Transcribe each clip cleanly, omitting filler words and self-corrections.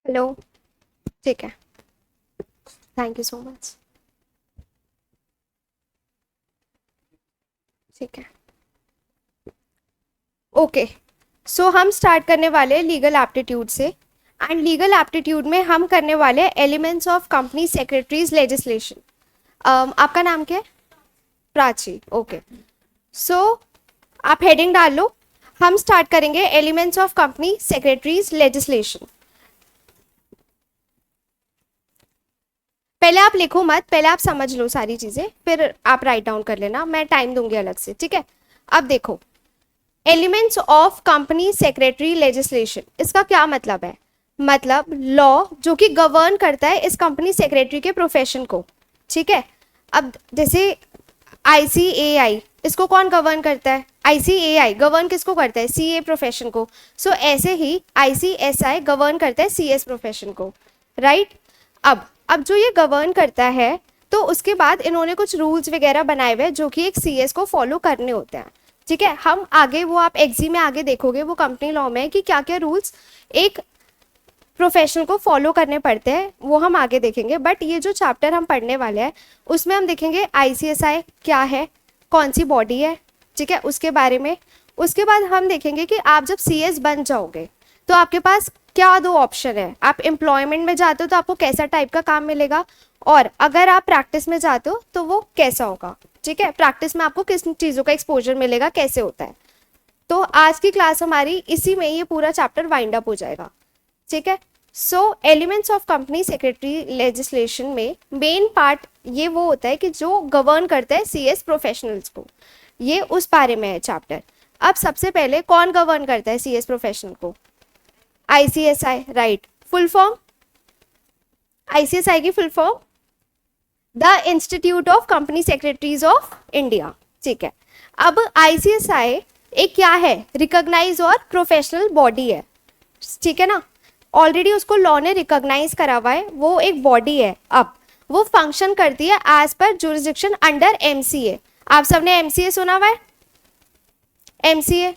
Hello. ठीक है। Thank you so much. ठीक है। ओके। सो हम स्टार्ट करने वाले हैं लीगल एप्टीट्यूड से। एंड लीगल एप्टीट्यूड में हम करने वाले हैं elements of company secretaries legislation. आपका नाम क्या है? प्राची। ओके। सो आप हेडिंग डाल लो। हम स्टार्ट करेंगे elements of company secretaries legislation. पहले आप लिखो मत, पहले आप समझ लो सारी चीजें, फिर आप राइट डाउन कर लेना, मैं टाइम दूंगी अलग से। ठीक है। अब देखो, elements of company secretary legislation, इसका क्या मतलब है? मतलब लॉ जो कि गवर्न करता है इस कंपनी सेक्रेटरी के प्रोफेशन को। ठीक है। अब जैसे आईसीएआई, इसको कौन गवर्न करता है? आईसीएआई गवर्न किसको करता है? सीए प्रोफेशन को। सो ऐसे ही आईसीएसआई गवर्न करता है सीएस प्रोफेशन को। राइट। अब जो ये गवर्न करता है, तो उसके बाद इन्होंने कुछ रूल्स वगैरह बनाए हुए जो कि एक सीएस को फॉलो करने होते हैं। ठीक है। हम आगे वो आप एग्जी में आगे देखोगे, वो कंपनी लॉ में है कि क्या क्या रूल्स एक प्रोफेशनल को फॉलो करने पड़ते हैं, वो हम आगे देखेंगे। बट ये जो चैप्टर हम पढ़ने वाले हैं उसमें हम देखेंगे आईसीएसआई क्या है, कौन सी बॉडी है। ठीक है, उसके बारे में। उसके बाद हम देखेंगे कि आप जब सीएस बन जाओगे तो आपके पास क्या दो ऑप्शन है। आप एम्प्लॉयमेंट में जाते हो तो आपको कैसा टाइप का काम मिलेगा, और अगर आप प्रैक्टिस में जाते हो तो वो कैसा होगा। ठीक है, प्रैक्टिस में आपको किस चीज़ों का एक्सपोजर मिलेगा, कैसे होता है। तो आज की क्लास हमारी इसी में ये पूरा चैप्टर वाइंड अप हो जाएगा। ठीक है। So elements of company secretary legislation में मेन पार्ट ये वो होता है कि जो गवर्न करता है सीएस प्रोफेशनल्स को, ये उस बारे में है चैप्टर। अब सबसे पहले कौन गवर्न करता है सीएस प्रोफेशनल को? ICSI. Right. Full form? ICSI की full form the institute of company secretaries of India. ठीक है। अब आईसीएसआई एक क्या है? रिकॉग्नाइज और प्रोफेशनल बॉडी है। ठीक है ना, ऑलरेडी उसको लॉ ने रिकॉग्नाइज करा हुआ है, वो एक बॉडी है। अब वो फंक्शन करती है as per jurisdiction under MCA. आप सबने एमसीए सुना हुआ है? MCA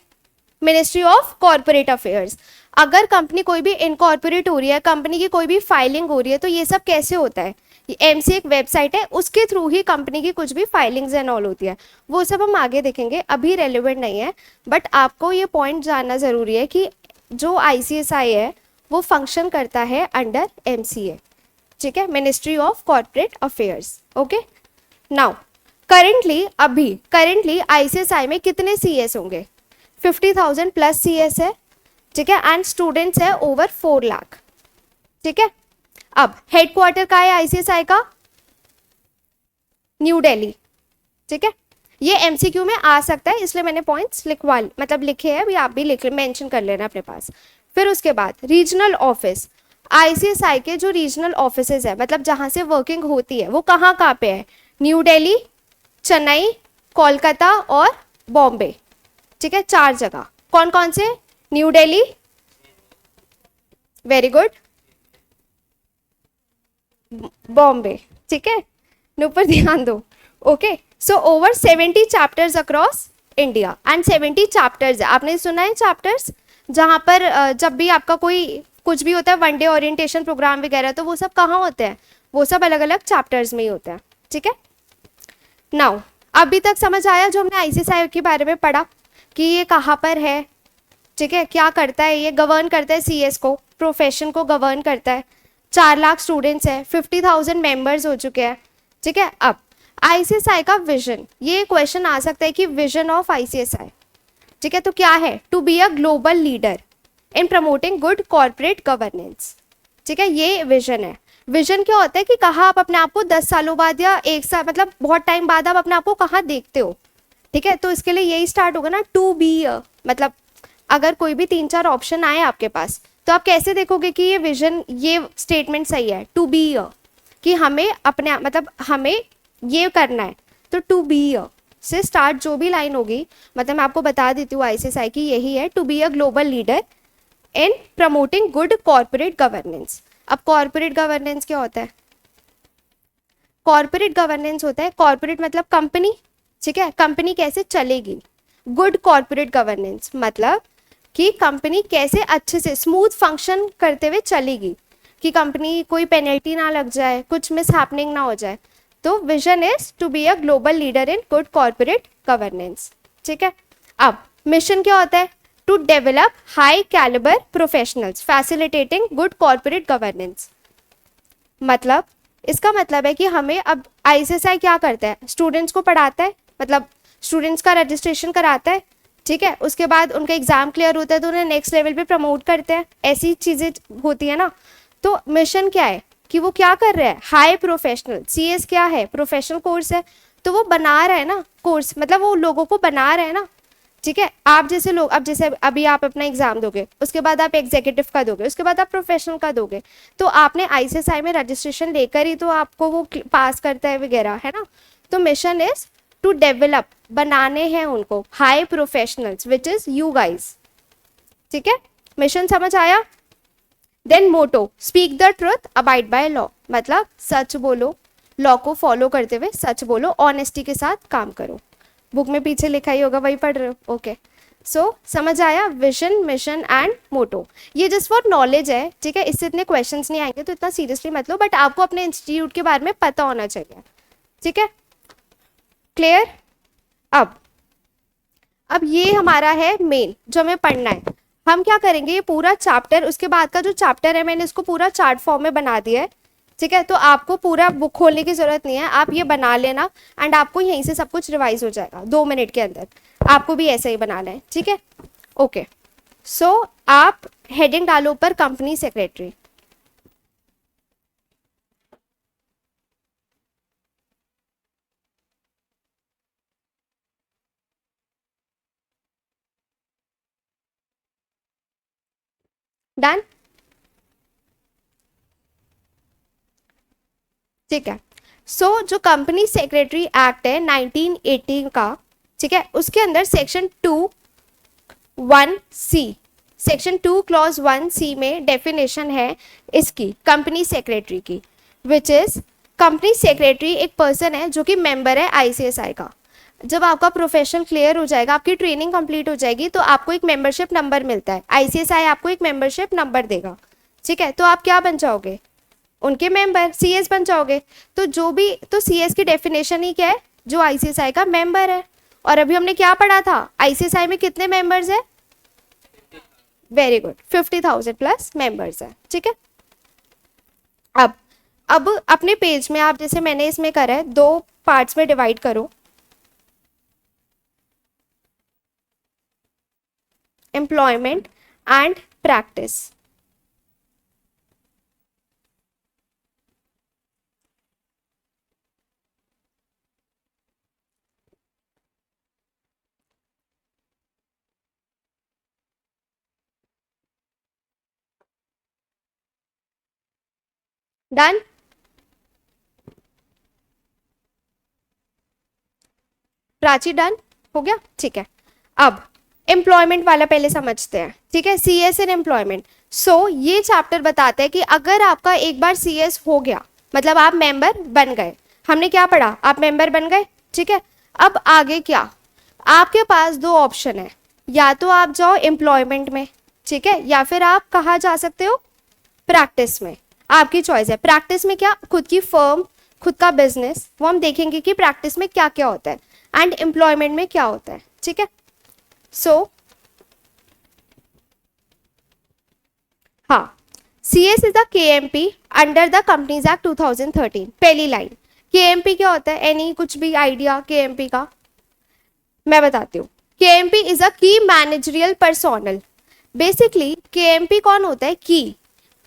ministry of corporate affairs. अगर कंपनी कोई भी इनकॉर्पोरेट हो रही है, कंपनी की कोई भी फाइलिंग हो रही है, तो ये सब कैसे होता है? एमसीए एक वेबसाइट है, उसके थ्रू ही कंपनी की कुछ भी फाइलिंग्स एंड ऑल होती है। वो सब हम आगे देखेंगे, अभी रेलिवेंट नहीं है। बट आपको ये पॉइंट जानना जरूरी है कि जो आईसीएसआई है वो फंक्शन करता है अंडर एमसीए। ठीक है, ministry of corporate affairs. Okay. Now currently ICSI में कितने सीएस होंगे? 50,000 प्लस सीएस है। ठीक है। एंड स्टूडेंट्स है ओवर 4 लाख। ठीक है। अब हेडक्वार्टर का है आईसीएसआई का? न्यू दिल्ली। ठीक है। ये एमसीक्यू में आ सकता है, इसलिए मैंने पॉइंट्स लिखवा मतलब लिखे हैं, अभी आप भी लिख मेंशन कर लेना अपने पास। फिर उसके बाद रीजनल ऑफिस। आईसीएसआई के जो रीजनल ऑफिसेज है, मतलब जहां से वर्किंग होती है, वो कहाँ कहाँ पे है? न्यू दिल्ली, चेन्नई, कोलकाता और बॉम्बे। ठीक है, 4 जगह। कौन कौन से? New Delhi, very good, Bombay. ठीक है, ऊपर ध्यान दो। Okay. So over 70 chapters across India and 70 chapters है। आपने सुना है चैप्टर्स? जहाँ पर जब भी आपका कोई कुछ भी होता है, वन डे ओरिएंटेशन प्रोग्राम वगैरह, तो वो सब कहाँ होते हैं? वो सब अलग अलग चैप्टर्स में ही होते हैं। ठीक है। नाउ अभी तक समझ आया जो हमने आईसीएसआई के बारे में पढ़ा कि ये कहाँ पर है? ठीक है, क्या करता है? ये गवर्न करता है सीएस को, प्रोफेशन को गवर्न करता है। 4 लाख स्टूडेंट्स है, 50,000 मेंबर्स हो चुके हैं। ठीक है। अब आईसीएसआई का विजन, ये क्वेश्चन आ सकता है कि विजन ऑफ आईसीएसआई, ठीक है, तो क्या है? To be a global leader in promoting good corporate governance. ठीक है, ये विजन है। विजन क्या होता है कि कहाँ आप अपने आप को 10 सालों बाद या 1 साल, मतलब बहुत टाइम बाद आप अपने आप को कहाँ देखते हो। ठीक है, तो इसके लिए यही स्टार्ट होगा ना, टू बी अ, मतलब अगर कोई भी 3-4 ऑप्शन आए आपके पास, तो आप कैसे देखोगे कि ये विजन, ये स्टेटमेंट सही है? टू बी अ, कि हमें अपने मतलब हमें ये करना है, तो टू बी अ से स्टार्ट जो भी लाइन होगी, मतलब मैं आपको बता देती हूँ आईसीएसआई की यही है, to be a global leader in promoting good corporate governance. अब कॉर्पोरेट गवर्नेंस क्या होता है? कॉर्पोरेट गवर्नेंस होता है, कॉर्पोरेट मतलब कंपनी। ठीक है, कंपनी कैसे चलेगी। गुड कॉर्पोरेट गवर्नेंस मतलब कि कंपनी कैसे अच्छे से स्मूथ फंक्शन करते हुए चलेगी। कि कंपनी कोई पेनल्टी ना लग जाए, कुछ मिस हैपनिंग ना हो जाए। तो vision is to be a global leader in good corporate governance. ठीक है, अब मिशन क्या होता है? To develop high calibre professionals facilitating good corporate governance. मतलब इसका मतलब है कि हमें अब आईसीएसआई क्या करता है? स्टूडेंट्स को पढ़ाता है, मतलब स्टूडेंट्स का रजिस्ट्रेशन कराता है, ठीक है, उसके बाद उनका एग्जाम क्लियर होता है तो उन्हें नेक्स्ट लेवल पे प्रमोट करते हैं, ऐसी चीज़ें होती है ना। तो मिशन क्या है कि वो क्या कर रहे हैं? हाई प्रोफेशनल, सीएस क्या है? प्रोफेशनल कोर्स है, तो वो बना रहा है ना कोर्स, मतलब वो लोगों को बना रहा है ना। ठीक है, आप जैसे लोग, अब जैसे अभी आप अपना एग्जाम दोगे, उसके बाद आप एग्जीक्यूटिव का दोगे, उसके बाद आप प्रोफेशनल का दोगे, तो आपने आईसीएसआई में रजिस्ट्रेशन लेकर ही तो आपको वो पास करता है वगैरह, है ना। तो मिशन इज टू डेवलप, बनाने हैं उनको high professionals which is you guys. ठीक है, मिशन समझ आया? Then motto, speak the truth abide by law, मतलब सच बोलो, लॉ को फॉलो करते हुए सच बोलो, ऑनेस्टी के साथ काम करो। बुक में पीछे लिखा ही होगा, वही पढ़ रहे हो? ओके, सो समझ आया विजन, मिशन एंड मोटो। ये जस्ट फॉर नॉलेज है, ठीक है, इससे इतने क्वेश्चंस नहीं आएंगे तो इतना सीरियसली मत लो, बट आपको अपने इंस्टीट्यूट के बारे में पता होना चाहिए। ठीक है, क्लियर? अब ये हमारा है मेन जो हमें पढ़ना है। हम क्या करेंगे, ये पूरा चैप्टर, उसके बाद का जो चैप्टर है मैंने इसको पूरा चार्ट फॉर्म में बना दिया है। ठीक है, तो आपको पूरा बुक खोलने की जरूरत नहीं है, आप ये बना लेना एंड आपको यहीं से सब कुछ रिवाइज हो जाएगा 2 मिनट के अंदर। आपको भी ऐसा ही बनाना है, ठीक है? ओके, सो आप हेडिंग डालो ऊपर कंपनी सेक्रेटरी। डन? ठीक है, सो जो कंपनी सेक्रेटरी एक्ट है 1980 का, ठीक है, उसके अंदर section 2(1)(c), section 2 clause 1(c) में डेफिनेशन है इसकी कंपनी सेक्रेटरी की, विच इज कंपनी सेक्रेटरी एक पर्सन है जो कि मेंबर है आईसीएसआई का। जब आपका प्रोफेशन क्लियर हो जाएगा, आपकी ट्रेनिंग कंप्लीट हो जाएगी, तो आपको एक मेंबरशिप नंबर मिलता है, आईसीएसआई आपको एक मेंबरशिप नंबर देगा। ठीक है, तो आप क्या बन जाओगे? उनके मेंबर, सीएस बन जाओगे। तो जो भी, तो सीएस की डेफिनेशन ही क्या है? जो आईसीएसआई का मेंबर है। और अभी हमने क्या पढ़ा था? आईसीएसआई में कितने मेंबर्स है? वेरी गुड, 50,000 प्लस मेंबर्स है। ठीक है, अब अपने पेज में आप, जैसे मैंने इसमें करा है, 2 पार्ट्स में डिवाइड करो, employment and practice. Done? Prachi done हो गया? ठीक है, अब एम्प्लॉयमेंट वाला पहले समझते हैं। ठीक है, सीएस इन एम्प्लॉयमेंट। सो ये चैप्टर बताता है कि अगर आपका एक बार सीएस हो गया, मतलब आप मेंबर बन गए, हमने क्या पढ़ा? आप मेंबर बन गए। ठीक है, अब आगे क्या? आपके पास 2 ऑप्शन है, या तो आप जाओ एम्प्लॉयमेंट में, ठीक है, या फिर आप कहाँ जा सकते हो? प्रैक्टिस में। आपकी चॉइस है। प्रैक्टिस में क्या? खुद की फर्म, खुद का बिजनेस, वो हम देखेंगे कि प्रैक्टिस में क्या क्या होता है, एंड एम्प्लॉयमेंट में क्या होता है। ठीक है, सो हाँ, CS is the KMP under the companies act 2013। पहली लाइन, KMP क्या होता है? एनी कुछ भी आइडिया KMP का? मैं बताती हूँ। KMP इज अ की मैनेजरियल पर्सोनल। बेसिकली KMP कौन होता है?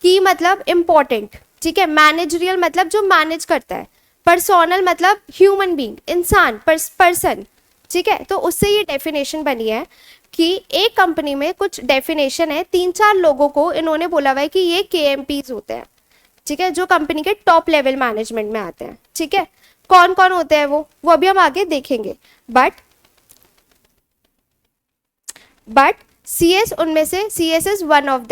की मतलब इंपॉर्टेंट, ठीक है, मैनेजरियल मतलब जो मैनेज करता है, पर्सोनल मतलब ह्यूमन बीइंग, इंसान, पर्सन। ठीक है, तो उससे ये डेफिनेशन बनी है कि एक कंपनी में कुछ डेफिनेशन है, 3-4 लोगों को इन्होंने बोला हुआ है कि ये KMPs होते हैं। ठीक है, जो कंपनी के टॉप लेवल मैनेजमेंट में आते हैं। ठीक है, कौन कौन होते हैं वो अभी हम आगे देखेंगे, बट CS उनमें से, CS is one of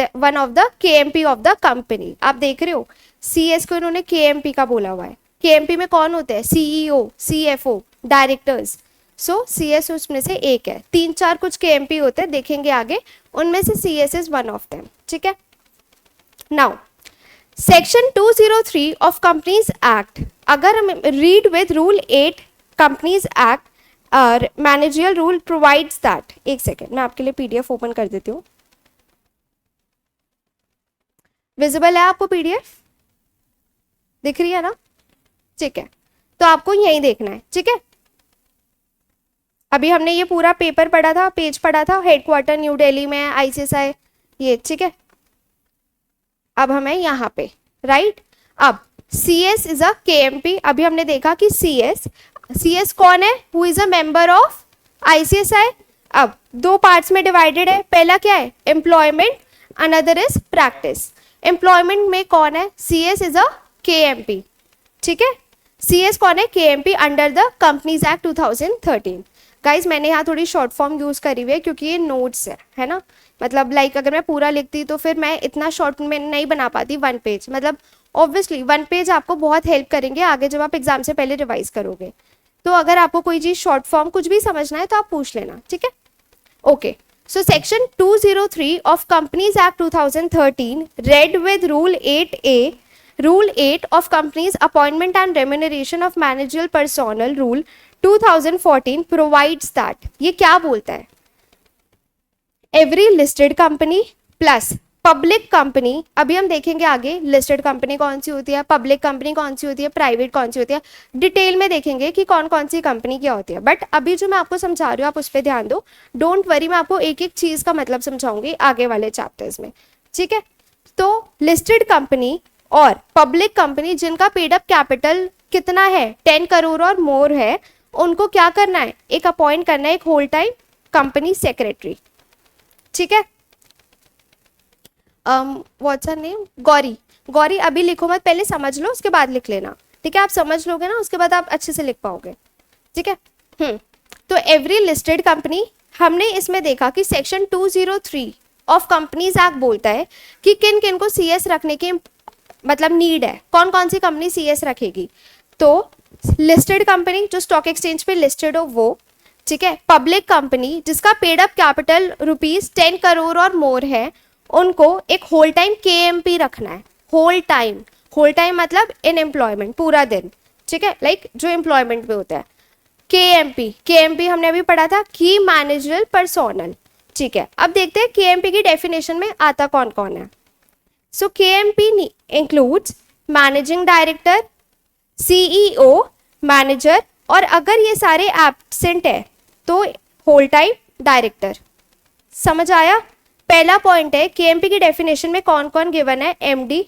the KMP of the company. आप देख रहे हो, CS को इन्होंने KMP का बोला हुआ है। KMP में कौन होते हैं? CEO, CFO, directors. So CS उसमें से एक है, 3-4 कुछ KMP होते हैं, देखेंगे आगे, उनमें से CS is one of them. ठीक है, now section 203 of companies act, अगर हम read with rule 8 companies act और मैनेजरियल रूल प्रोवाइड्स दैट, एक सेकेंड मैं आपके लिए पीडीएफ ओपन कर देती हूँ। विजिबल है आपको पीडीएफ, दिख रही है ना? ठीक है, तो आपको यही देखना है। ठीक है, अभी हमने ये पूरा पेपर पढ़ा था, पेज पढ़ा था, हेडक्वार्टर न्यू दिल्ली में आईसीएसआई ये। ठीक है, अब हमें यहाँ पे राइट। अब CS इज अ KMP, अभी हमने देखा कि CS कौन है? Who is a member of ICSI। अब दो पार्ट्स में डिवाइडेड है, पहला क्या है? Employment, another is practice. Employment में कौन है? CS is a KMP। ठीक है, CS कौन है? KMP under the companies act 2013। Guys मैंने यहाँ थोड़ी शॉर्ट फॉर्म यूज करी हुई है क्योंकि ये नोट्स है ना, मतलब लाइक अगर मैं पूरा लिखती तो फिर मैं इतना शॉर्ट में नहीं बना पाती 1 पेज। मतलब ऑब्वियसली 1 पेज आपको बहुत हेल्प करेंगे आगे जब आप एग्जाम से पहले रिवाइज करोगे। तो अगर आपको कोई चीज शॉर्ट फॉर्म कुछ भी समझना है तो आप पूछ लेना। ठीक है, okay. So section 203 of companies act 2013 read with rule 8A, rule 8 of companies appointment and remuneration of managerial personnel rule 2014 provides that, ये क्या बोलता है? Every listed company plus public company, अभी हम देखेंगे आगे लिस्टेड कंपनी कौन सी होती है, पब्लिक कंपनी कौन सी होती है, प्राइवेट कौन सी होती है, डिटेल में देखेंगे कि कौन कौन सी कंपनी क्या होती है। बट अभी जो मैं आपको समझा रही हूँ आप उस पर ध्यान दो, डोंट वरी, मैं आपको एक एक चीज का मतलब समझाऊंगी आगे वाले चैप्टर्स में। ठीक है, तो लिस्टेड कंपनी और पब्लिक कंपनी जिनका पेड अप कैपिटल कितना है 10 करोड़ और मोर है, उनको क्या करना है? एक अपॉइंट करना है एक होल टाइम कंपनी सेक्रेटरी। ठीक है, what's her name? Gauri. Gauri अभी लिखो मत, पहले समझ लो उसके बाद लिख लेना। ठीक है, आप समझ लोगे ना उसके बाद आप अच्छे से लिख पाओगे। ठीक है, तो एवरी लिस्टेड कंपनी, हमने इसमें देखा कि सेक्शन 203 ऑफ कंपनीज एक्ट बोलता है कि किन किन को CS रखने की मतलब नीड है, कौन कौन सी कंपनी CS रखेगी। तो लिस्टेड कंपनी जो स्टॉक एक्सचेंज पे लिस्टेड हो वो। ठीक है, पब्लिक कंपनी जिसका पेड अप कैपिटल ₹10 करोड़ और मोर है, उनको एक होल टाइम KMP रखना है। होल टाइम मतलब इन एम्प्लॉयमेंट, पूरा दिन। ठीक है, लाइक जो एम्प्लॉयमेंट में होता है। KMP हमने अभी पढ़ा था, की मैनेजरियल पर्सोनल। ठीक है, अब देखते हैं KMP की डेफिनेशन में आता कौन कौन है। सो KMP includes managing director, CEO, manager, और अगर ये सारे एब्सेंट है तो होल टाइम डायरेक्टर। समझ आया? पहला पॉइंट है KMP की डेफिनेशन में कौन कौन गिवन है? MD,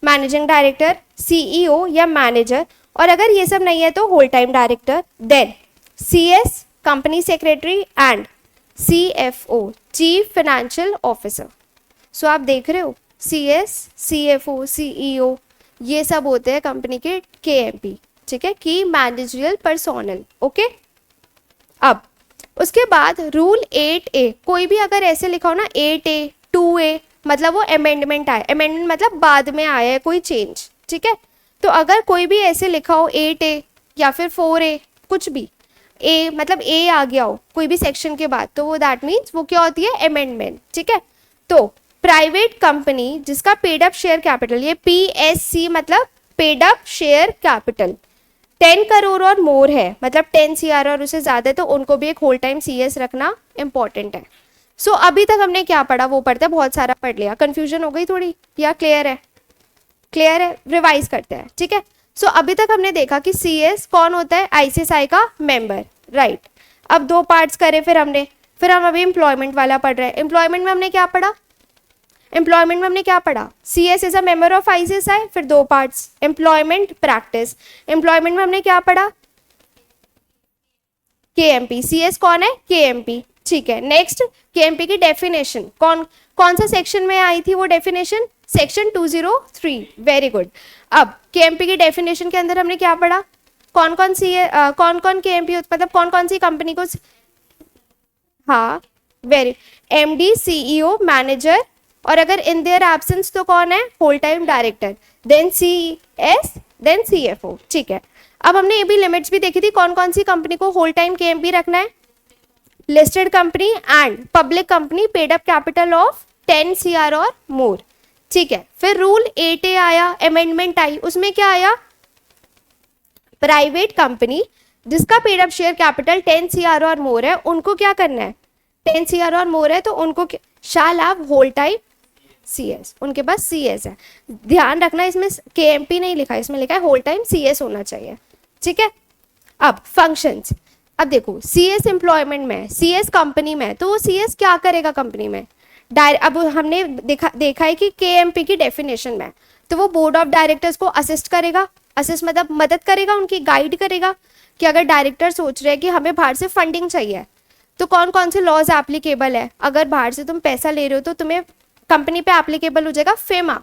मैनेजिंग डायरेक्टर, CEO या मैनेजर, और अगर ये सब नहीं है तो whole time director. Then CS company secretary and CFO chief financial officer. So आप देख रहे हो CS, CFO, CEO ये सब होते हैं कंपनी के KMP। ठीक है, की मैनेजरियल पर्सोनल। ओके, अब उसके बाद रूल 8A, कोई भी अगर ऐसे लिखा हो ना 8A 2A, मतलब वो अमेंडमेंट आया, अमेंडमेंट मतलब बाद में आया है कोई चेंज। ठीक है, तो अगर कोई भी ऐसे लिखा हो 8A या फिर 4A, कुछ भी A मतलब A आ गया हो कोई भी सेक्शन के बाद, तो वो दैट मीन्स वो क्या होती है? अमेंडमेंट। ठीक है, तो प्राइवेट कंपनी जिसका पेड अप शेयर कैपिटल, ये PSC मतलब paid up share capital 10 crore और मोर है, मतलब 10 CR और उससे ज्यादा है, तो उनको भी एक होल टाइम CS रखना इंपॉर्टेंट है। सो अभी तक हमने क्या पढ़ा वो पढ़ते हैं, बहुत सारा पढ़ लिया। कंफ्यूजन हो गई थोड़ी या क्लियर है? क्लियर है, रिवाइज करते हैं। ठीक है, सो अभी तक हमने देखा कि CS कौन होता है? ICSI का मेंबर, राइट। अब 2 पार्ट्स करे फिर हम अभी एम्प्लॉयमेंट वाला पढ़ रहे हैं। एम्प्लॉयमेंट में हमने क्या पढ़ा? CS is a member of ICSI, फिर 2 पार्ट्स, एम्प्लॉयमेंट, प्रैक्टिस। एम्प्लॉयमेंट में हमने क्या पढ़ा? KMP। CS कौन है? KMP। ठीक है, नेक्स्ट KMP की डेफिनेशन कौन सा सेक्शन में आई थी वो डेफिनेशन? सेक्शन 203। Very good. अब KMP की डेफिनेशन के अंदर हमने क्या पढ़ा? कौन कौन KMP मतलब कौन कौन सी कंपनी को, हाँ वेरी, MD, CEO, मैनेजर, और अगर इन देयर एब्सेंस तो कौन है? Whole time director, then CS, then CFO। ठीक है, अब हमने ये भी लिमिट्स भी देखी थी कौन कौन सी कंपनी को होल टाइम KMP रखना है। Listed company and public company paid up capital of 10 CR और मोर। ठीक है। फिर रूल 8A आया, अमेंडमेंट आई, उसमें क्या आया, प्राइवेट कंपनी जिसका paid up share capital 10 CR और मोर है, उनको क्या करना है, 10 CR और मोर है तो उनको shall have whole time CS, उनके पास CS है। ध्यान रखना इसमें KMP नहीं लिखा है, इसमें लिखा है होल टाइम CS होना चाहिए, ठीक है। अब फंक्शंस, अब देखो CS एम्प्लॉयमेंट में, CS कंपनी में, तो वो CS क्या करेगा कंपनी में, अब हमने देखा है कि KMP की डेफिनेशन में, तो वो बोर्ड ऑफ डायरेक्टर्स को असिस्ट करेगा, असिस्ट मतलब मदद करेगा, उनकी गाइड करेगा कि अगर डायरेक्टर सोच रहे हैं कि हमें बाहर से फंडिंग चाहिए तो कौन कौन से लॉज एप्लीकेबल है, अगर बाहर से तुम पैसा ले रहे हो तो तुम्हें कंपनी पे एप्लीकेबल हो जाएगा FEMA,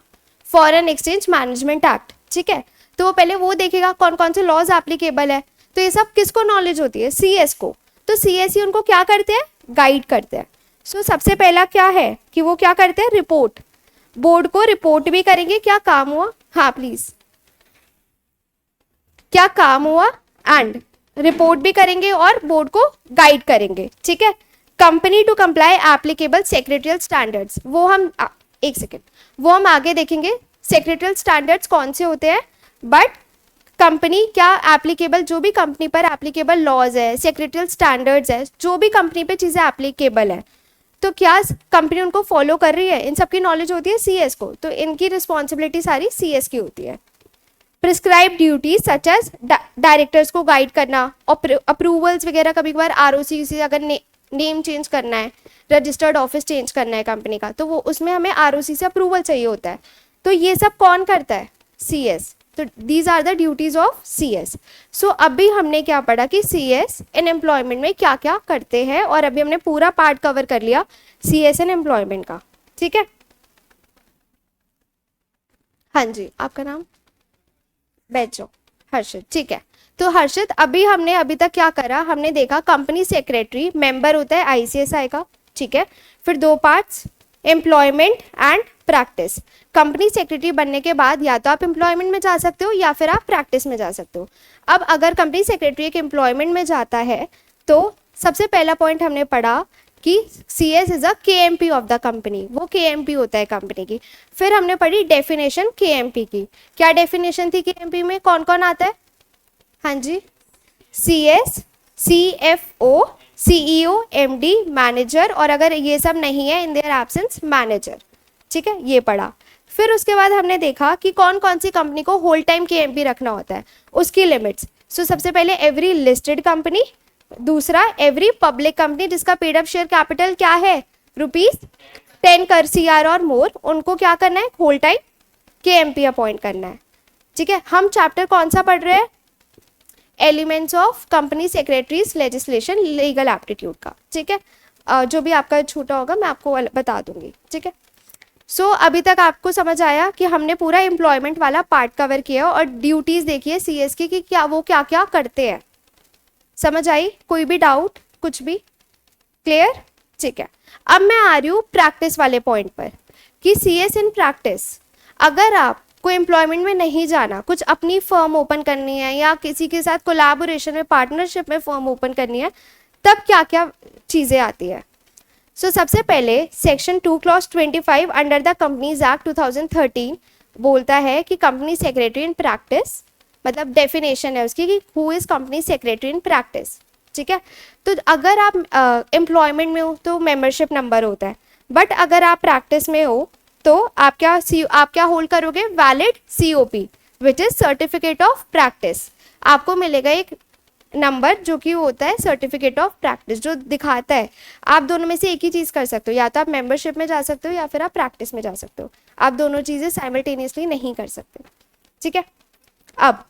foreign exchange management act, ठीक है। तो वो पहले वो देखेगा कौन कौन से लॉज एप्लीकेबल है, तो ये सब किसको नॉलेज होती है, CS को, तो CS ही उनको क्या करते हैं, गाइड करते हैं। सो सबसे पहला क्या है कि वो क्या करते हैं, रिपोर्ट, बोर्ड को रिपोर्ट भी करेंगे क्या काम हुआ, हाँ प्लीज, क्या काम हुआ एंड रिपोर्ट भी करेंगे और बोर्ड को गाइड करेंगे, ठीक है। Company to comply applicable secretarial standards, वो हम एक सेकेंड, वो हम आगे देखेंगे सेक्रेटरियल स्टैंडर्ड्स कौन से होते हैं, बट कंपनी क्या एप्लीकेबल, जो भी कंपनी पर एप्लीकेबल लॉज है, सेक्रेटरियल स्टैंडर्ड्स है, जो भी कंपनी पे चीज़ें एप्लीकेबल है, तो क्या कंपनी उनको फॉलो कर रही है, इन सबकी नॉलेज होती है CS को, तो इनकी रिस्पॉन्सिबिलिटी सारी CS की होती है। Prescribe duties such as directors को गाइड करना, और अप्रूवल्स वगैरह, कभी कभार ROC से अगर नेम चेंज करना है, रजिस्टर्ड ऑफिस चेंज करना है कंपनी का, तो वो उसमें हमें ROC से अप्रूवल चाहिए होता है, तो ये सब कौन करता है, CS। तो these are the duties of CS। So अभी हमने क्या पढ़ा कि CS इन एम्प्लॉयमेंट में क्या क्या करते हैं, और अभी हमने पूरा पार्ट कवर कर लिया CS इन एम्प्लॉयमेंट का, ठीक है। हाँ जी, आपका नाम, बैठ जाओ, हर्षित, ठीक है। तो हर्षित, अभी तक क्या करा, हमने देखा कंपनी सेक्रेटरी मेंबर होता है ICSI का, ठीक है। फिर दो parts, employment and practice. Company secretary बनने के बाद या तो आप एम्प्लॉयमेंट में जा सकते हो या फिर आप प्रैक्टिस में जा सकते हो। अब अगर कंपनी सेक्रेटरी एक एम्प्लॉयमेंट में जाता है तो सबसे पहला पॉइंट हमने पढ़ा कि CS is a KMP of the company, वो KMP होता है कंपनी की। फिर हमने पढ़ी डेफिनेशन KMP की, क्या डेफिनेशन थी KMP में, कौन कौन आता है, हाँ जी, CS, CFO, CEO, MD, manager, और अगर ये सब नहीं है इन देयर एब्सेंस मैनेजर, ठीक है, ये पढ़ा। फिर उसके बाद हमने देखा कि कौन कौन सी कंपनी को होल टाइम KMP रखना होता है, उसकी लिमिट्स। सो सबसे पहले एवरी लिस्टेड कंपनी, दूसरा एवरी पब्लिक कंपनी जिसका पेड अप शेयर कैपिटल क्या है, ₹10 CR और मोर, उनको क्या करना है, होल टाइम KMP अपॉइंट करना है, ठीक है। हम चैप्टर कौन सा पढ़ रहे हैं, elements of company secretaries legislation legal aptitude का, ठीक है। जो भी आपका छूटा होगा मैं आपको बता दूंगी, ठीक है। सो अभी तक आपको समझ आया कि हमने पूरा एम्प्लॉयमेंट वाला पार्ट कवर किया और ड्यूटीज देखी है CS की कि क्या वो क्या क्या करते हैं, समझ आई, कोई भी डाउट, कुछ भी क्लियर, ठीक है। अब मैं आ रही हूँ प्रैक्टिस वाले पॉइंट पर कि CS इन प्रैक्टिस, अगर आप कोई एम्प्लॉयमेंट में नहीं जाना, कुछ अपनी फर्म ओपन करनी है या किसी के साथ कोलैबोरेशन में, पार्टनरशिप में फर्म ओपन करनी है, तब क्या क्या चीज़ें आती है। सो सबसे पहले section 2 clause 25 under the companies act 2013 बोलता है कि कंपनी सेक्रेटरी इन प्रैक्टिस, मतलब डेफिनेशन है उसकी कि who is company secretary in practice, ठीक है। तो अगर आप एम्प्लॉयमेंट में हो तो मेंबरशिप नंबर होता है, बट अगर आप प्रैक्टिस में हो तो आप क्या होल्ड करोगे, valid COP which is certificate of practice. आपको मिलेगा एक नंबर जो कि होता है सर्टिफिकेट ऑफ प्रैक्टिस, जो दिखाता है आप दोनों में से एक ही चीज़ कर सकते हो, या तो आप मेंबरशिप में जा सकते हो या फिर आप प्रैक्टिस में जा सकते हो, आप दोनों चीज़ें साइमल्टेनियसली नहीं कर सकते, ठीक है। अब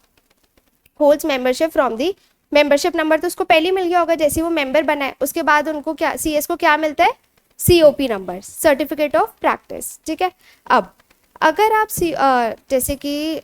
holds membership from the, membership number तो उसको पहले ही मिल गया होगा जैसे वो मेंबर बना है, उसके बाद उनको क्या, CS को क्या मिलता है, COP number, certificate of practice, ठीक है। अब अगर आप जैसे कि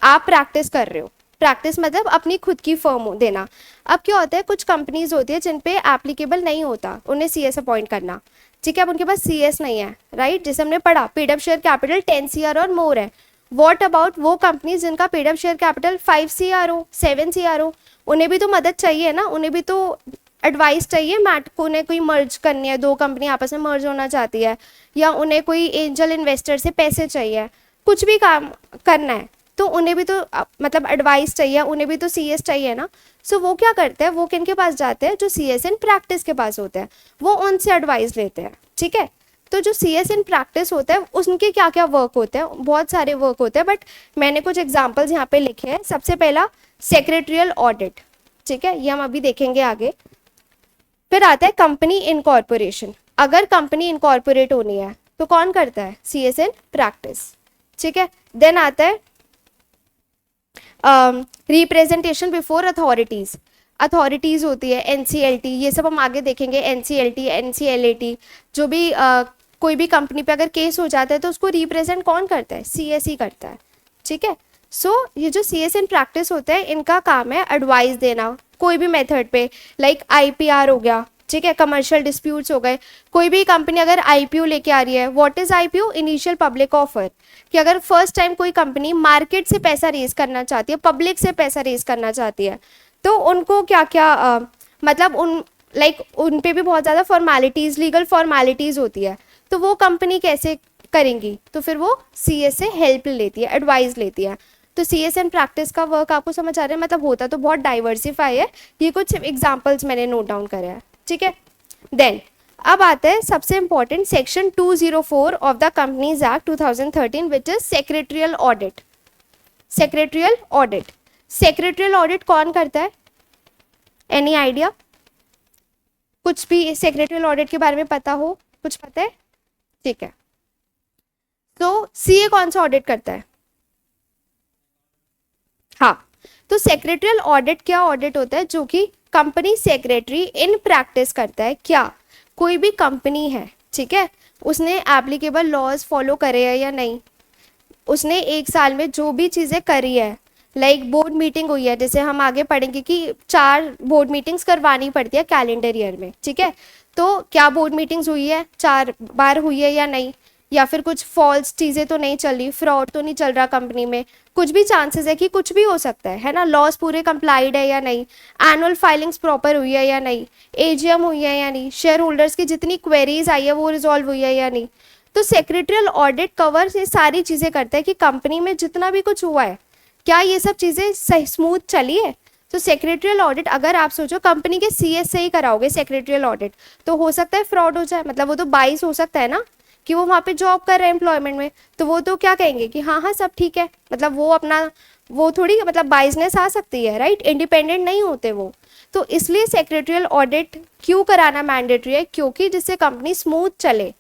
आप प्रैक्टिस कर रहे हो, प्रैक्टिस मतलब अपनी खुद की फर्म देना। अब क्या होता है, कुछ कंपनीज होती है जिन पे एप्लीकेबल नहीं होता उन्हें CS अपॉइंट करना, ठीक है। अब उनके पास CS नहीं है, राइट, जैसे हमने पढ़ा paid up share capital 10 CR और मोर है। व्हाट अबाउट वो कंपनीज जिनका paid up share capital 5 CR हो, 7 CR हो, उन्हें भी तो मदद चाहिए ना, उन्हें भी तो एडवाइस चाहिए, मैट को उन्हें कोई मर्ज करनी है, दो कंपनी आपस में मर्ज होना चाहती है, या उन्हें कोई एंजल इन्वेस्टर से पैसे चाहिए, कुछ भी काम करना है, तो उन्हें भी तो मतलब एडवाइस चाहिए, उन्हें भी तो सीएस चाहिए ना। सो वो क्या करते हैं, वो किन के पास जाते हैं, जो सीएस इन प्रैक्टिस के पास होते हैं, वो उनसे एडवाइस लेते हैं, ठीक है। तो जो सीएस इन प्रैक्टिस होता है उनके क्या क्या वर्क होते हैं, बहुत सारे वर्क होते हैं, बट मैंने कुछ एग्जांपल्स यहाँ पे लिखे हैं। सबसे पहला सेक्रेटरियल ऑडिट, ठीक है, ये हम अभी देखेंगे आगे। फिर आता है कंपनी इनकॉर्पोरेशन, अगर कंपनी इनकॉर्पोरेट होनी है तो कौन करता है, सीएस इन प्रैक्टिस, ठीक है। देन आता है रिप्रेजेंटेशन बिफोर अथॉरिटीज, अथॉरिटीज होती है एनसीएलटी, ये सब हम आगे देखेंगे, एनसीएलटी एनसीएलएटी, जो भी कोई भी कंपनी पे अगर केस हो जाता है तो उसको रिप्रेजेंट कौन करता है, सीएसई करता है, ठीक है। सो ये जो सीएस इन प्रैक्टिस होते हैं इनका काम है एडवाइस देना कोई भी मेथड पे, लाइक आईपीआर हो गया, ठीक है, कमर्शियल डिस्प्यूट्स हो गए, कोई भी कंपनी अगर आईपीओ लेके आ रही है, what is IPO, initial public offer, कि अगर फर्स्ट टाइम कोई कंपनी मार्केट से पैसा रेज करना चाहती है, पब्लिक से पैसा रेज करना चाहती है, तो उनको क्या क्या मतलब उन लाइक उन पे भी बहुत ज़्यादा फॉर्मेलिटीज़, लीगल फॉर्मेलिटीज़ होती है, तो वो कंपनी कैसे करेंगी, तो फिर वो सीएस से हेल्प लेती है, एडवाइस लेती है। तो सीएस एंड प्रैक्टिस का वर्क आपको समझ आ रहा है, मतलब होता तो बहुत डाइवर्सिफाई है, ये कुछ एग्जांपल्स मैंने नोट डाउन करे हैं, ठीक है। देन अब आता है सबसे important section 204 of the companies act 2013 which is secretarial audit. Secretarial audit, secretarial audit कौन करता है, एनी आइडिया, कुछ भी सेक्रेटरियल ऑडिट के बारे में पता हो, कुछ पता है, ठीक है। तो सीए कौन सा ऑडिट करता है, हाँ, तो सेक्रेटरियल ऑडिट क्या ऑडिट होता है, जो कि कंपनी सेक्रेटरी इन प्रैक्टिस करता है, क्या कोई भी कंपनी है, ठीक है, उसने एप्लीकेबल लॉज फॉलो करे है या नहीं, उसने एक साल में जो भी चीज़ें करी है, लाइक बोर्ड मीटिंग हुई है, जैसे हम आगे पढ़ेंगे कि 4 बोर्ड मीटिंग्स करवानी पड़ती है कैलेंडर ईयर में, ठीक है, तो क्या बोर्ड मीटिंग्स हुई है, 4 बार हुई है या नहीं, या फिर कुछ फॉल्स चीज़ें तो नहीं चल रही, फ्रॉड तो नहीं चल रहा कंपनी में, कुछ भी चांसेस है कि कुछ भी हो सकता है ना, लॉस पूरे कंप्लाइड है या नहीं, एनुअल फाइलिंग्स प्रॉपर हुई है या नहीं, एजीएम हुई है या नहीं, शेयर होल्डर्स की जितनी क्वेरीज आई है वो रिजॉल्व हुई है या नहीं। तो सेक्रेटरियल ऑडिट कवर ये सारी चीज़ें करता है कि कंपनी में जितना भी कुछ हुआ है क्या ये सब चीज़ें सही स्मूथ चली है। तो सेक्रेटरियल ऑडिट अगर आप सोचो कंपनी के सीएस से ही कराओगे सेक्रेटरियल ऑडिट, तो हो सकता है फ्रॉड हो जाए, मतलब वो तो बाइस हो सकता है ना कि वो वहाँ पे जॉब कर रहे हैं एम्प्लॉयमेंट में, तो वो तो क्या कहेंगे कि हाँ हाँ सब ठीक है, मतलब वो अपना वो थोड़ी मतलब बाइसनेस आ सकती है, राइट, इंडिपेंडेंट नहीं होते वो। तो इसलिए सेक्रेटरियल ऑडिट क्यों कराना मैंडेटरी है, क्योंकि जिससे कंपनी स्मूथ चले।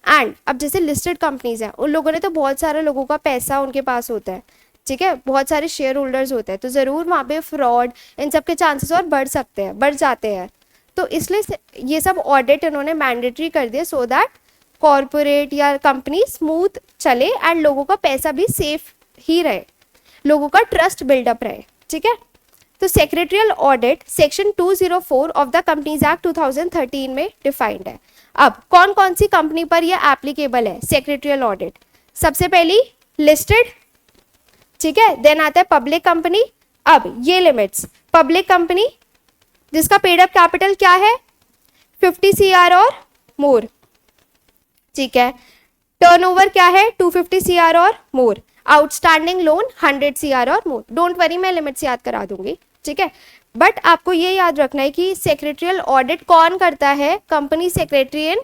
एंड अब जैसे लिस्टेड कंपनीज हैं, उन लोगों ने तो बहुत सारे लोगों का पैसा उनके पास होता है, ठीक है, बहुत सारे शेयर होल्डर्स होते हैं, तो ज़रूर वहाँ पे फ्रॉड इन सब के चांसेस और बढ़ सकते हैं, बढ़ जाते हैं। तो इसलिए ये सब ऑडिट इन्होंने मैंडेटरी कर दिया, सो दैट कॉरपोरेट या कंपनी स्मूथ चले एंड लोगों का पैसा भी सेफ ही रहे, लोगों का ट्रस्ट बिल्डअप रहे, ठीक है। तो secretarial audit section 204 of the companies act 2013 में डिफाइंड है। अब कौन कौन सी कंपनी पर यह एप्लीकेबल है सेक्रेटरियल ऑडिट, सबसे पहली लिस्टेड, ठीक है, देन आता है पब्लिक कंपनी। अब ये लिमिट्स, पब्लिक कंपनी जिसका पेड अप कैपिटल क्या है 50 CR और मोर, ठीक है, टर्नओवर क्या है 250 CR और मोर, आउटस्टैंडिंग लोन 100 CR और मोर। डोंट वरी, मैं लिमिट्स याद करा दूंगी, ठीक है, बट आपको ये याद रखना है कि सेक्रेटरियल ऑडिट कौन करता है, company secretary in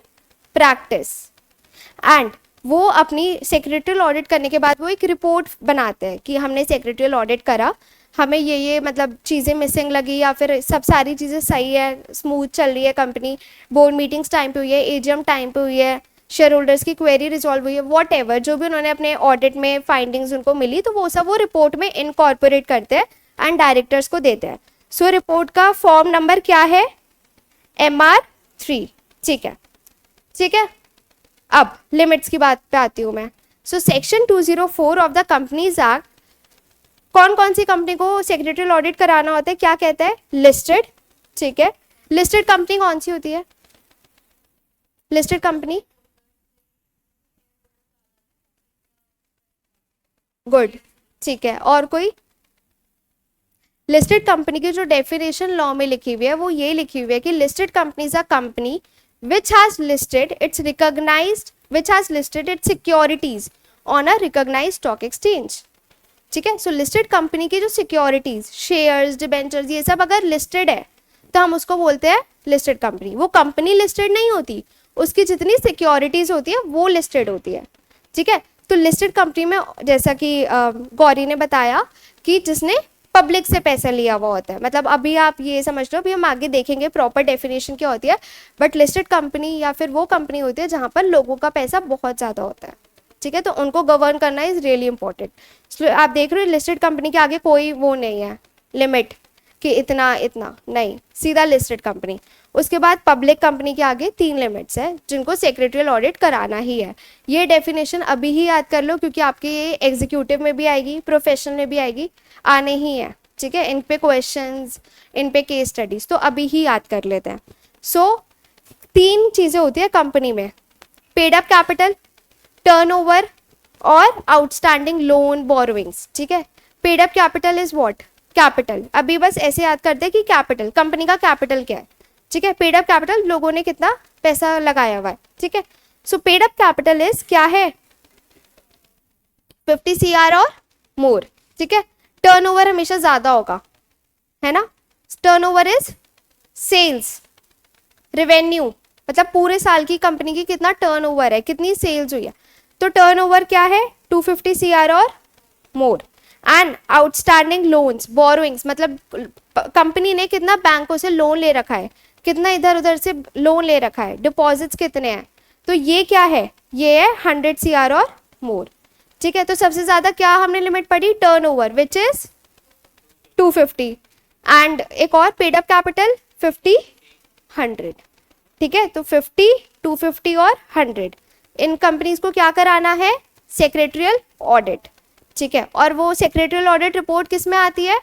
practice, and वो अपनी सेक्रेटरियल ऑडिट करने के बाद वो एक रिपोर्ट बनाते हैं कि हमने सेक्रेटरियल ऑडिट करा, हमें ये मतलब चीज़ें मिसिंग लगी या फिर सब सारी चीज़ें सही है, स्मूथ चल रही है कंपनी, बोर्ड मीटिंग्स टाइम पे हुई है, एजीएम टाइम पे हुई है, शेयर होल्डर्स की क्वेरी रिजॉल्व हुई है, वॉट एवर जो भी उन्होंने अपने ऑडिट में फाइंडिंग्स उनको मिली, तो वो सब वो रिपोर्ट में इनकॉर्पोरेट करते हैं एंड डायरेक्टर्स को देते हैं। सो रिपोर्ट का फॉर्म नंबर क्या है, MR3, ठीक है, ठीक है। अब लिमिट्स की बात पे आती हूँ मैं। So section 204 of the companies act कौन कौन सी कंपनी को सेक्रेटरियल ऑडिट कराना होता है, क्या कहता है, लिस्टेड, ठीक है, लिस्टेड कंपनी कौन सी होती है, लिस्टेड कंपनी, गुड, ठीक है, और कोई, लिस्टेड कंपनी की जो डेफिनेशन लॉ में लिखी हुई है वो ये लिखी हुई है कि listed company is a company which has listed its recognized which has listed its securities on a recognized stock exchange. ठीक है, सो लिस्टेड कंपनी की जो सिक्योरिटीज, शेयर्स, डिबेंचर्स, ये सब अगर लिस्टेड है तो हम उसको बोलते हैं लिस्टेड कंपनी. वो कंपनी लिस्टेड नहीं होती, उसकी जितनी सिक्योरिटीज होती है वो लिस्टेड होती है. ठीक है, तो लिस्टेड कंपनी में जैसा कि गौरी ने बताया कि जिसने पब्लिक से पैसा लिया हुआ होता है, मतलब अभी आप ये समझ लो, अभी हम आगे देखेंगे प्रॉपर डेफिनेशन क्या होती है, बट लिस्टेड कंपनी या फिर वो कंपनी होती है जहाँ पर लोगों का पैसा बहुत ज़्यादा होता है. ठीक है, तो उनको गवर्न करना इज रियली इंपॉर्टेंट. आप देख रहे हो लिस्टेड कंपनी के आगे कोई वो नहीं है लिमिट कि इतना इतना नहीं, सीधा लिस्टेड कंपनी. उसके बाद पब्लिक कंपनी के आगे 3 लिमिट्स है जिनको सेक्रेटरियल ऑडिट कराना ही है. ये डेफिनेशन अभी ही याद कर लो क्योंकि आपके ये एग्जीक्यूटिव में भी आएगी, प्रोफेशनल में भी आएगी, आने ही है. ठीक है, इन पे क्वेश्चंस, इन पे केस स्टडीज तो अभी ही याद कर लेते हैं. सो 3 चीज़ें होती है कंपनी में, पेड अप कैपिटल, टर्नओवर और आउटस्टैंडिंग लोन बोरोइंग्स. ठीक है, paid up capital is what, capital. अभी बस ऐसे याद करते हैं कि कैपिटल, कंपनी का कैपिटल क्या है. ठीक है, पेड अप कैपिटल लोगों ने कितना पैसा लगाया हुआ है. ठीक है, सो पेड अप कैपिटल इज क्या है, 50 CR और मोर. ठीक है, टर्नओवर हमेशा ज्यादा होगा, है ना. टर्नओवर इज सेल्स रेवेन्यू, मतलब पूरे साल की कंपनी की कितना टर्नओवर है, कितनी सेल्स हुई है. तो टर्नओवर क्या है, 250 CR और मोर. एंड आउटस्टैंडिंग लोन्स बोरोइंग्स, मतलब कंपनी ने कितना बैंकों से लोन ले रखा है, कितना इधर उधर से लोन ले रखा है, डिपॉजिट्स कितने हैं. तो ये क्या है, ये है 100 CR और मोर. ठीक है, तो सबसे ज्यादा क्या हमने लिमिट पढ़ी, टर्नओवर विच इज 250 एंड एक और पेड अप कैपिटल 50 100. ठीक है, तो 50 250 और 100 इन कंपनीज को क्या कराना है, सेक्रेटरियल ऑडिट. ठीक है, और वो सेक्रेटरियल ऑडिट रिपोर्ट किस में आती है,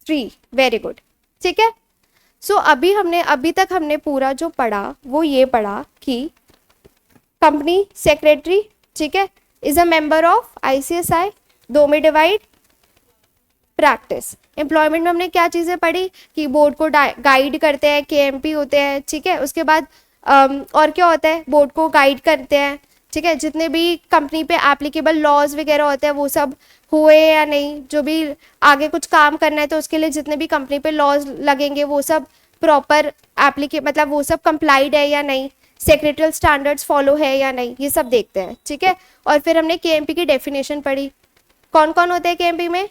3. Very good. ठीक है, सो अभी तक हमने पूरा जो पढ़ा वो ये पढ़ा कि कंपनी सेक्रेटरी, ठीक है, is a member of ICSI, 2 में डिवाइड. प्रैक्टिस एम्प्लॉयमेंट में हमने क्या चीज़ें पढ़ी कि बोर्ड को गाइड करते हैं, KMP होते हैं. ठीक है, उसके बाद और क्या होता है, बोर्ड को गाइड करते हैं. ठीक है, जितने भी कंपनी पे एप्लीकेबल लॉज वगैरह होते हैं वो सब हुए या नहीं, जो भी आगे कुछ काम करना है तो उसके लिए जितने भी कंपनी पे लॉज लगेंगे वो सब प्रॉपर मतलब वो सब कंप्लाइड है या नहीं, सेक्रेटरियल स्टैंडर्ड्स फॉलो है या नहीं, ये सब देखते हैं. ठीक है, और फिर हमने KMP की डेफिनेशन पढ़ी. कौन कौन होते हैं KMP में,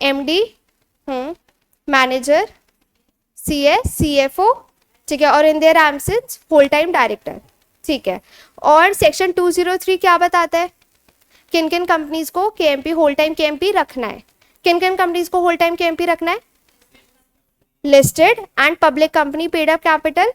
MD, मैनेजर, CS, CFO. ठीक है, और in their absence whole time director. ठीक है, और सेक्शन 203 क्या बताता है, किन किन कंपनीज को KMP होल टाइम KMP रखना है. किन किन कंपनीज को होल टाइम KMP रखना है, listed and public company, paid up capital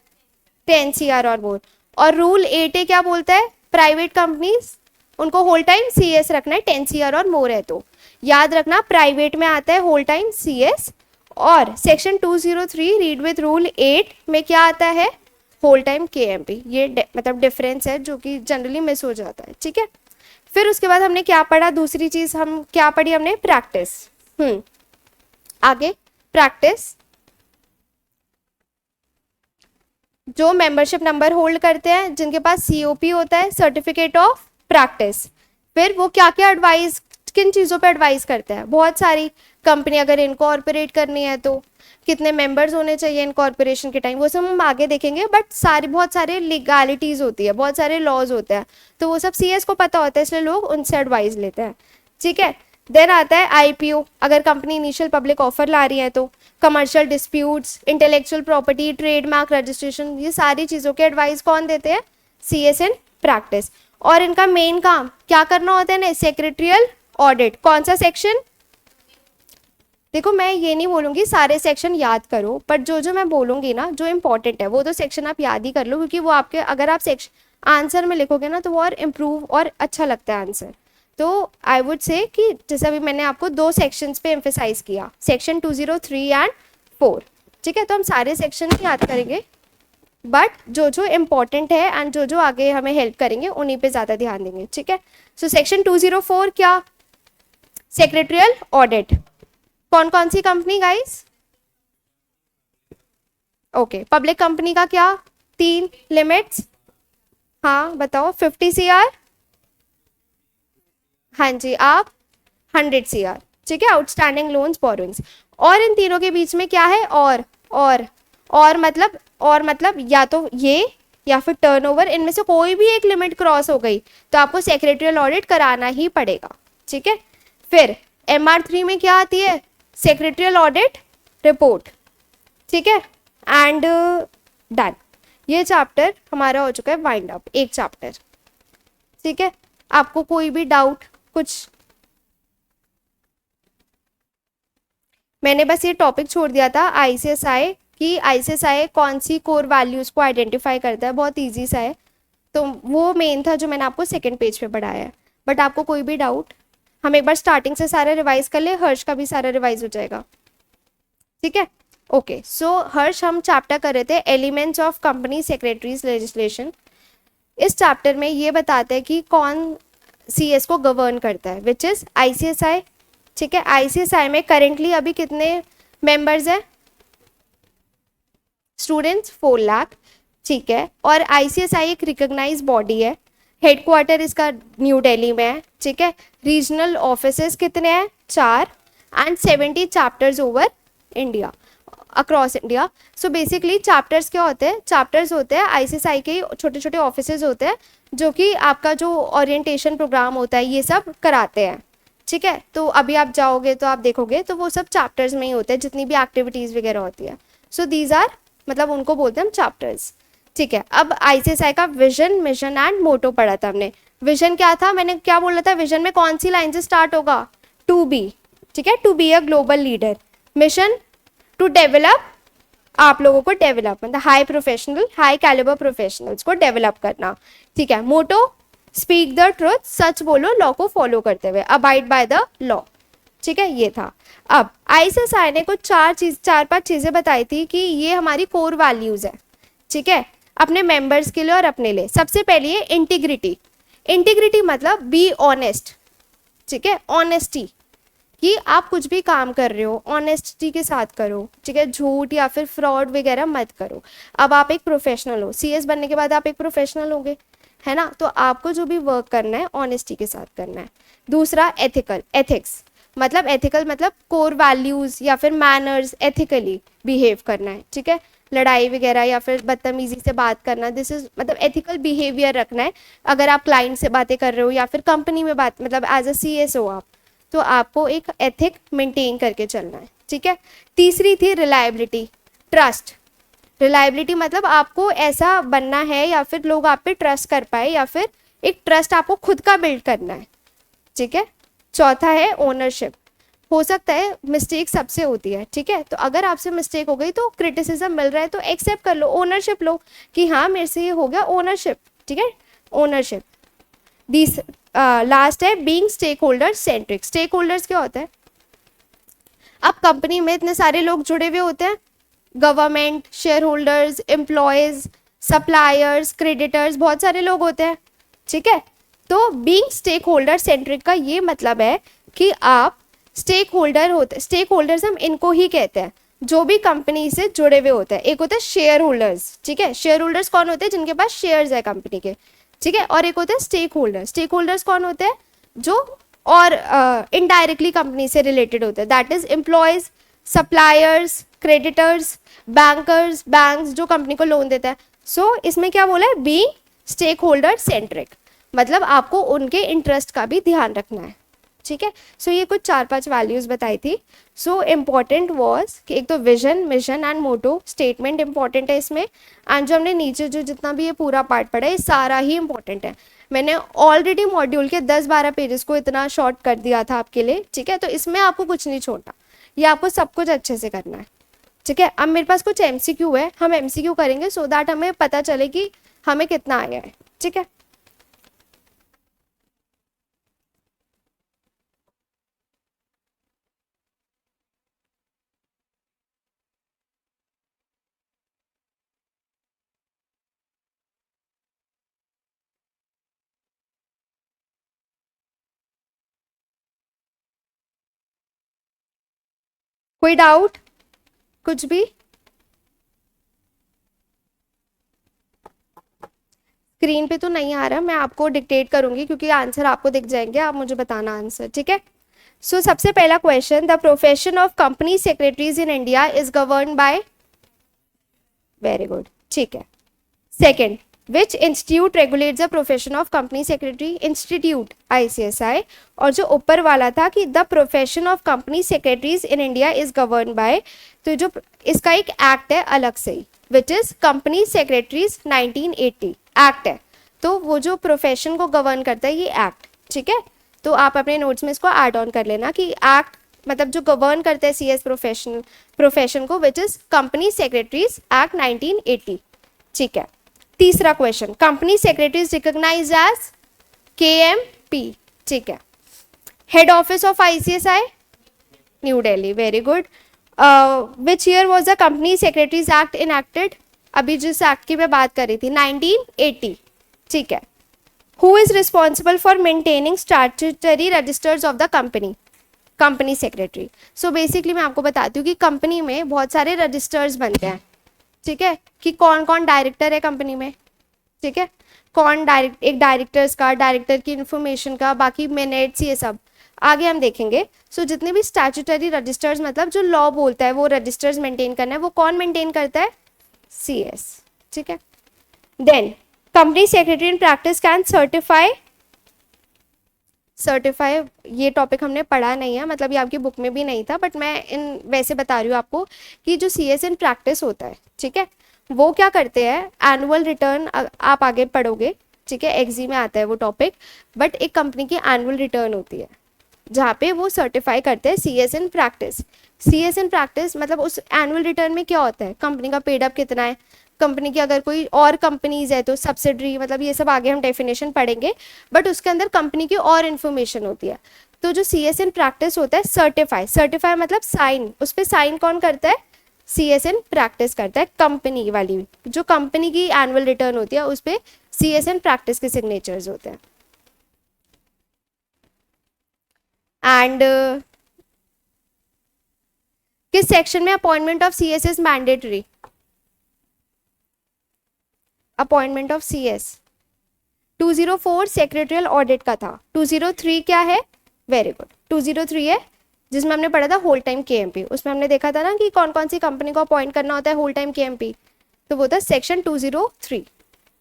10 CR और मोर. और रूल 8A क्या बोलता है, प्राइवेट कंपनीज उनको होल टाइम CS रखना है, 10 CR और मोर है. तो याद रखना प्राइवेट में आता है होल टाइम CS, और सेक्शन 203 रीड विथ रूल 8 में क्या आता है, होल टाइम KMP. ये मतलब डिफरेंस है जो कि जनरली मिस हो जाता है. ठीक है, फिर उसके बाद हमने क्या पढ़ा, दूसरी चीज हम क्या पढ़ी हमने, प्रैक्टिस. आगे प्रैक्टिस, जो मेंबरशिप नंबर होल्ड करते हैं, जिनके पास COP होता है, सर्टिफिकेट ऑफ प्रैक्टिस. फिर वो क्या क्या एडवाइस, किन चीज़ों पे एडवाइस करते हैं, बहुत सारी. कंपनी अगर इनकॉर्पोरेट करनी है तो कितने मेंबर्स होने चाहिए इनकॉर्पोरेशन के टाइम, वो सब हम आगे देखेंगे. बट बहुत सारे लीगैलिटीज़ होती है, बहुत सारे लॉज होते हैं, तो वो सब CS को पता होता है, इसलिए लोग उनसे एडवाइस लेते हैं. ठीक है, देन आता है IPO, अगर कंपनी इनिशियल पब्लिक ऑफर ला रही है तो. Commercial disputes, intellectual property, trademark registration, ये सारी चीज़ों के एडवाइस कौन देते हैं, CS इन प्रैक्टिस. और इनका मेन काम क्या करना होता है ना, सेक्रेटरियल ऑडिट. कौन सा सेक्शन, देखो मैं ये नहीं बोलूँगी सारे सेक्शन याद करो, बट जो जो मैं बोलूँगी ना जो इंपॉर्टेंट है वो तो सेक्शन आप याद ही कर लो, क्योंकि वो आपके अगर आप सेक्शन आंसर में लिखोगे ना तो वो और इम्प्रूव और अच्छा लगता है आंसर. तो आई वुड से कि जैसा भी मैंने आपको 2 सेक्शंस पे एम्फेसाइज किया, सेक्शन 203 एंड 4. ठीक है, तो हम सारे सेक्शन याद करेंगे, बट जो जो इम्पॉर्टेंट है एंड जो जो आगे हमें हेल्प करेंगे उन्हीं पे ज़्यादा ध्यान देंगे. ठीक है, सो सेक्शन 204 क्या, सेक्रेटरियल ऑडिट. कौन कौन सी company guys? Okay, public company का क्या? 3 लिमिट्स। हाँ बताओ, 50 CR। हाँ जी, आप 100 CR। ठीक है, आउटस्टैंडिंग लोन्स बोरोइंग्स। और इन तीनों के बीच में क्या है? और मतलब या तो ये या फिर टर्नओवर, इनमें से कोई भी एक लिमिट क्रॉस हो गई तो आपको सेक्रेटरियल ऑडिट कराना ही पड़ेगा। ठीक है, फिर MR3 में क्या आती है? Secretarial audit report. ठीक है, एंड डन। ये चैप्टर हमारा हो चुका है वाइंड अप, एक चैप्टर। ठीक है, आपको कोई भी डाउट कुछ? मैंने बस ये टॉपिक छोड़ दिया था आईसीएसआई कि आईसीएसआई कौन सी कोर वैल्यूज को आइडेंटिफाई करता है, बहुत इजी सा है। तो वो मेन था जो मैंने आपको सेकंड पेज पे पढ़ाया है। बट आपको कोई भी डाउट, हम एक बार स्टार्टिंग से सारा रिवाइज कर ले, हर्ष का भी सारा रिवाइज हो जाएगा। ठीक है, ओके। सो हर्ष, हम चैप्टर कर रहे the elements of company secretaries legislation. इस चैप्टर में ये बताते हैं कि कौन सीएस को गवर्न करता है, विच इज आईसीएसआई। ठीक है, आईसीएसआई में करेंटली अभी कितने मेंबर्स हैं स्टूडेंट्स? 4 लाख। ठीक है, और आईसीएसआई एक रिकॉग्नाइज बॉडी है, हेडक्वार्टर इसका न्यू दिल्ली में है। ठीक है, रीजनल ऑफिसेस कितने हैं? 4। And 70 chapters over India, across India. So basically chapters क्या होते हैं? चैप्टर्स होते हैं आईसीएसआई के छोटे छोटे ऑफिसेज होते हैं जो कि आपका जो ओरिएंटेशन प्रोग्राम होता है ये सब कराते हैं। ठीक है, तो अभी आप जाओगे तो आप देखोगे तो वो सब चैप्टर्स में ही होते हैं, जितनी भी एक्टिविटीज़ वगैरह होती है। सो दीज आर, मतलब उनको बोलते हैं हम चैप्टर्स। ठीक है, अब आईसीएसआई का विजन, मिशन एंड मोटो पढ़ा था हमने। विजन क्या था? मैंने क्या बोला था? विजन में कौन सी लाइन से स्टार्ट होगा? To be. ठीक है, to be a global leader. Mission, to develop, आप लोगों को डेवलप मतलब high professional, high calibre professionals को डेवलप करना। ठीक है, मोटो, स्पीक द ट्रुथ, सच बोलो लॉ को फॉलो करते हुए, अबाइड बाय द लॉ। ठीक है, ये था। अब आईसीएसआई ने कुछ चार पांच चीजें बताई थी कि ये हमारी कोर वैल्यूज है। ठीक है, अपने मेंबर्स के लिए और अपने लिए। सबसे पहले ये इंटीग्रिटी। इंटीग्रिटी मतलब बी ऑनेस्ट। ठीक है, ऑनेस्टी, कि आप कुछ भी काम कर रहे हो ऑनेस्टी के साथ करो। ठीक है, झूठ या फिर फ्रॉड वगैरह मत करो। अब आप एक प्रोफेशनल हो, सीएस बनने के बाद आप एक प्रोफेशनल होगे, है ना? तो आपको जो भी वर्क करना है ऑनेस्टी के साथ करना है। दूसरा एथिकल, एथिक्स मतलब एथिकल मतलब कोर वैल्यूज या फिर मैनर्स, एथिकली बिहेव करना है। ठीक है, लड़ाई वगैरह या फिर बदतमीजी से बात करना, दिस इज मतलब एथिकल बिहेवियर रखना है। अगर आप क्लाइंट से बातें कर रहे हो या फिर कंपनी में बात, मतलब एज अ सीएस हो आप, तो आपको एक एथिक मेंटेन करके चलना है। ठीक है, तीसरी थी रिलायबिलिटी, ट्रस्ट। रिलायबिलिटी मतलब आपको ऐसा बनना है या फिर लोग आप पे ट्रस्ट कर पाए, या फिर एक ट्रस्ट आपको खुद का बिल्ड करना है। ठीक है, चौथा है ओनरशिप। हो सकता है मिस्टेक सबसे होती है, ठीक है, तो अगर आपसे मिस्टेक हो गई तो क्रिटिसिज्म मिल रहा है तो एक्सेप्ट कर लो, ओनरशिप लो कि हाँ मेरे से ये हो गया, ओनरशिप। ठीक है, ओनरशिप। दिस लास्ट है being stakeholder centric. Stakeholders क्या होता है? अब कंपनी में इतने सारे लोग जुड़े हुए होते हैं, government, share holders, employees, suppliers, creditors, बहुत सारे लोग होते हैं। ठीक है, तो बीइंग स्टेक होल्डर सेंट्रिक का ये मतलब है कि आप स्टेक होल्डर होते, स्टेक होल्डर्स हम इनको ही कहते हैं जो भी कंपनी से जुड़े हुए होते हैं। एक होता है शेयर होल्डर्स। ठीक है, शेयर होल्डर्स कौन होते हैं? जिनके पास शेयर्स है कंपनी के। ठीक है, और एक होता है स्टेक होल्डर। स्टेक होल्डर्स कौन होते हैं? जो और इनडायरेक्टली कंपनी से रिलेटेड होते हैं, that is employees, suppliers, creditors, bankers, banks जो कंपनी को लोन देता है। सो इसमें क्या बोला है? बी स्टेक होल्डर सेंट्रिक, मतलब आपको उनके इंटरेस्ट का भी ध्यान रखना है। ठीक है, सो ये कुछ 4-5 वैल्यूज बताई थी। सो इम्पॉर्टेंट वॉज कि एक तो vision, mission and motto statement important है इसमें। एंड जो हमने नीचे जो जितना भी ये पूरा पार्ट पढ़ा है ये सारा ही इंपॉर्टेंट है। मैंने ऑलरेडी मॉड्यूल के 10-12 पेजेस को इतना शॉर्ट कर दिया था आपके लिए। ठीक है, तो इसमें आपको कुछ नहीं छोड़ना, ये आपको सब कुछ अच्छे से करना है। ठीक है, अब मेरे पास कुछ एमसीक्यू है, हम एमसीक्यू करेंगे सो दैट हमें पता चले कि हमें कितना आया है। ठीक है। कोई डाउट, कुछ भी? स्क्रीन पे तो नहीं आ रहा, मैं आपको डिक्टेट करूंगी क्योंकि आंसर आपको दिख जाएंगे, आप मुझे बताना आंसर, ठीक है? सो सबसे पहला question, the profession of company secretaries in India is govern by, very good, ठीक है। Second, which institute regulates the profession of company secretary? Institute ICSI। और जो ऊपर वाला था कि the profession of company secretaries in India is govern by, तो जो इसका एक एक्ट है अलग से ही, which is company secretaries 1980 act है। तो वो जो प्रोफेशन को गवर्न करता है ये एक्ट, ठीक है? तो आप अपने नोट्स में इसको ऐड ऑन कर लेना कि एक्ट मतलब जो गवर्न करते हैं CS प्रोफेशन को, which is company secretaries act 1980, ठीक है। तीसरा question, company secretary is recognised as KMP, ठीक है। Head office of ICSI, new Delhi, very good. Which year was the company secretaries act enacted? अभी जिस एक्ट की मैं बात कर रही थी 1980, ठीक है। Who is responsible for maintaining statutory registers of the company secretary? So basically मैं आपको बताती हूँ कि कंपनी में बहुत सारे रजिस्टर्स बनते हैं, ठीक है, कि कौन कौन डायरेक्टर है कंपनी में, ठीक है, कौन एक डायरेक्टर्स का, डायरेक्टर की इंफॉर्मेशन का, बाकी मिनट्स, ये सब आगे हम देखेंगे। सो जितने भी स्टैट्यूटरी रजिस्टर्स मतलब जो लॉ बोलता है वो रजिस्टर्स मेंटेन करना है, वो कौन मेंटेन करता है? CS, ठीक है। Then company secretary in practice can certify, ये टॉपिक हमने पढ़ा नहीं है, मतलब ये आपकी बुक में भी नहीं था, बट मैं इन वैसे बता रही हूँ आपको कि जो CS इन प्रैक्टिस होता है, ठीक है, वो क्या करते हैं, एनुअल रिटर्न आप आगे पढ़ोगे, ठीक है, एग्जी में आता है वो टॉपिक, बट एक कंपनी की एनुअल रिटर्न होती है जहाँ पे वो सर्टिफाई करते हैं CS in practice. CS in practice मतलब उस एनुअल रिटर्न में क्या होता है, कंपनी का पेड अप कितना है, कंपनी की अगर कोई और कंपनीज है तो सब्सिडरी, मतलब ये सब आगे हम डेफिनेशन पढ़ेंगे, बट उसके अंदर कंपनी की और इन्फॉर्मेशन होती है। तो जो CS इन प्रैक्टिस होता है, सर्टिफाई मतलब साइन, उस पर साइन कौन करता है? CS इन प्रैक्टिस करता है, कंपनी वाली जो कंपनी की एनुअल रिटर्न होती है उस पर CS इन प्रैक्टिस के सिग्नेचर्स होते हैं। एंड किस सेक्शन में appointment of CS is mandatory? Appointment of CS 204 secretarial audit का था, 203 क्या है? वेरी गुड, 203 है जिसमें हमने पढ़ा था होल टाइम KMP, उसमें हमने देखा था ना कि कौन कौन सी कंपनी को अपॉइंट करना होता है होल टाइम KMP, तो वो था सेक्शन 203,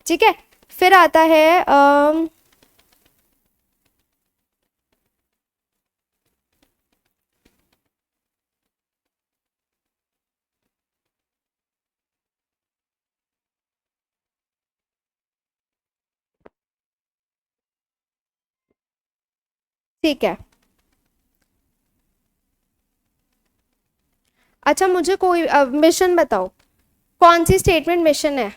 ठीक है। फिर आता है ठीक है, अच्छा मुझे कोई मिशन बताओ, कौन सी स्टेटमेंट मिशन है?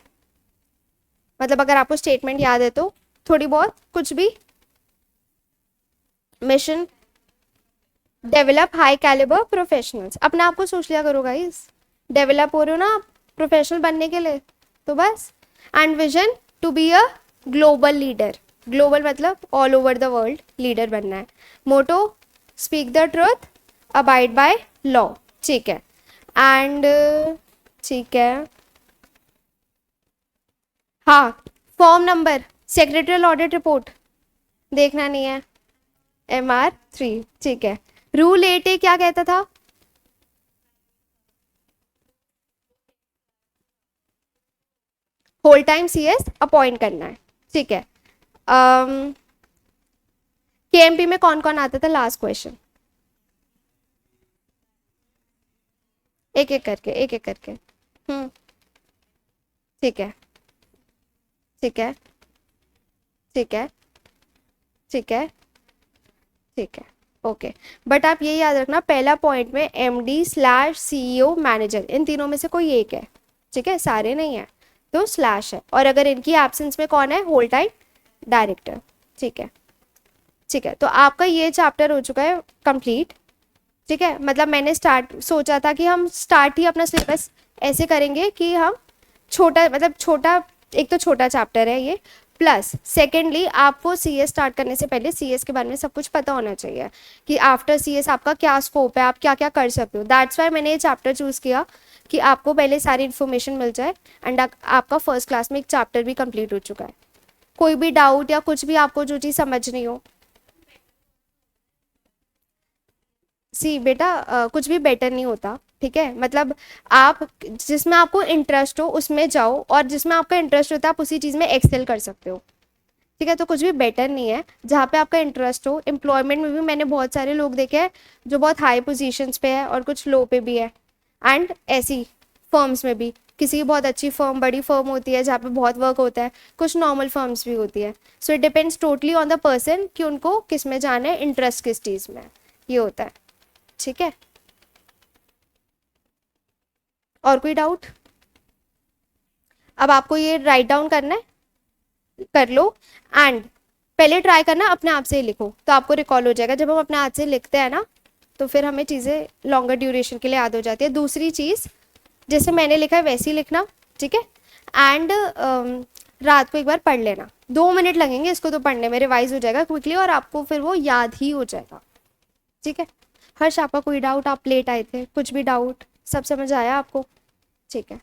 मतलब अगर आपको स्टेटमेंट याद है तो थोड़ी बहुत, कुछ भी। Mission develop high calibre professionals, अपने आप को सोच लिया करो गाइस, डेवलप हो रहे हो ना प्रोफेशनल बनने के लिए, तो बस। And vision to be a global leader, global मतलब all over the world leader बनना है। Motto speak the truth, abide by law, ठीक है। एंड ठीक है, हाँ, form number secretarial audit report देखना नहीं है, MR3, ठीक है। रूल 8A क्या कहता था? होल टाइम CS अपॉइंट करना है, ठीक है। KMP में कौन कौन आता था? लास्ट क्वेश्चन, एक एक करके, एक एक करके। ठीक है, ठीक है, ठीक है, ठीक है, ठीक है, ओके। बट आप ये याद रखना, पहला पॉइंट में MD/CEO मैनेजर, इन तीनों में से कोई एक है, ठीक है, सारे नहीं है, तो स्लैश है। और अगर इनकी एब्सेंस में कौन है? होल टाइम डायरेक्टर, ठीक है, ठीक है। तो आपका ये चैप्टर हो चुका है कंप्लीट, ठीक है। मतलब मैंने सोचा था कि हम स्टार्ट ही अपना सिलेबस ऐसे करेंगे कि हम छोटा, मतलब छोटा, एक तो छोटा चैप्टर है ये, प्लस सेकेंडली आपको सीएस स्टार्ट करने से पहले सीएस के बारे में सब कुछ पता होना चाहिए कि आफ्टर सीएस आपका क्या स्कोप है, आप क्या क्या कर सकते हो। दैट्स वाई मैंने ये चैप्टर चूज़ किया कि आपको पहले सारी इन्फॉर्मेशन मिल जाए एंड आपका फर्स्ट क्लास में एक चैप्टर भी कंप्लीट हो चुका है। कोई भी डाउट या कुछ भी आपको जो चीज़ समझ नहीं हो, सी बेटा कुछ भी बेटर नहीं होता, ठीक है। मतलब आप जिसमें आपको इंटरेस्ट हो उसमें जाओ, और जिसमें आपका इंटरेस्ट होता है आप उसी चीज़ में एक्सेल कर सकते हो, ठीक है। तो कुछ भी बेटर नहीं है, जहाँ पे आपका इंटरेस्ट हो। एम्प्लॉयमेंट में भी मैंने बहुत सारे लोग देखे हैं जो बहुत हाई पोजीशंस पे है और कुछ लो पे भी है, एंड ऐसी फर्म्स में भी किसी की बहुत अच्छी फर्म, बड़ी फर्म होती है जहाँ पे बहुत वर्क होता है, कुछ नॉर्मल फर्म्स भी होती है। So it depends totally on the person कि उनको किस में जाना है, इंटरेस्ट किस चीज़ में है, ये होता है, ठीक है। और कोई डाउट? अब आपको ये राइट डाउन करना है, कर लो। एंड पहले ट्राई करना अपने आप से ही लिखो, तो आपको रिकॉल हो जाएगा। जब हम अपने हाथ से लिखते हैं ना तो फिर हमें चीज़ें लॉन्गर ड्यूरेशन के लिए याद हो जाती है। दूसरी चीज़, जैसे मैंने लिखा है वैसे ही लिखना, ठीक है। एंड रात को एक बार पढ़ लेना, 2 मिनट लगेंगे इसको तो पढ़ने में, रिवाइज हो जाएगा क्विकली और आपको फिर वो याद ही हो जाएगा, ठीक है। हर्ष आपका कोई डाउट? आप लेट आए थे, कुछ भी डाउट? सब समझ आया आपको? ठीक है।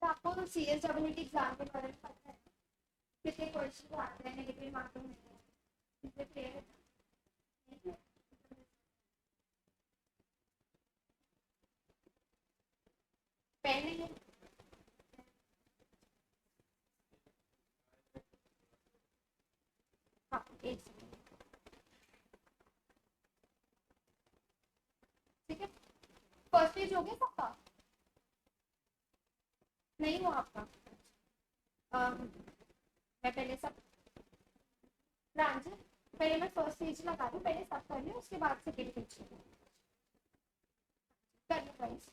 आपको सीएस डब्ल्यूटी एग्जाम के बारे में पता है? कितने क्वेश्चन आते हैं नेगेटिव मार्किंग में? कितने क्लियर है? पहले हाँ, एक सेकंड, ठीक है। फर्स्ट पेज हो गया सबका? नहीं हुआ आपका? मैं पहले सब प्रांजल, पहले मैं फर्स्ट पेज लगा दूँ, पहले सब कर लियो उसके बाद सेकेंड पेज कर लो गाइस।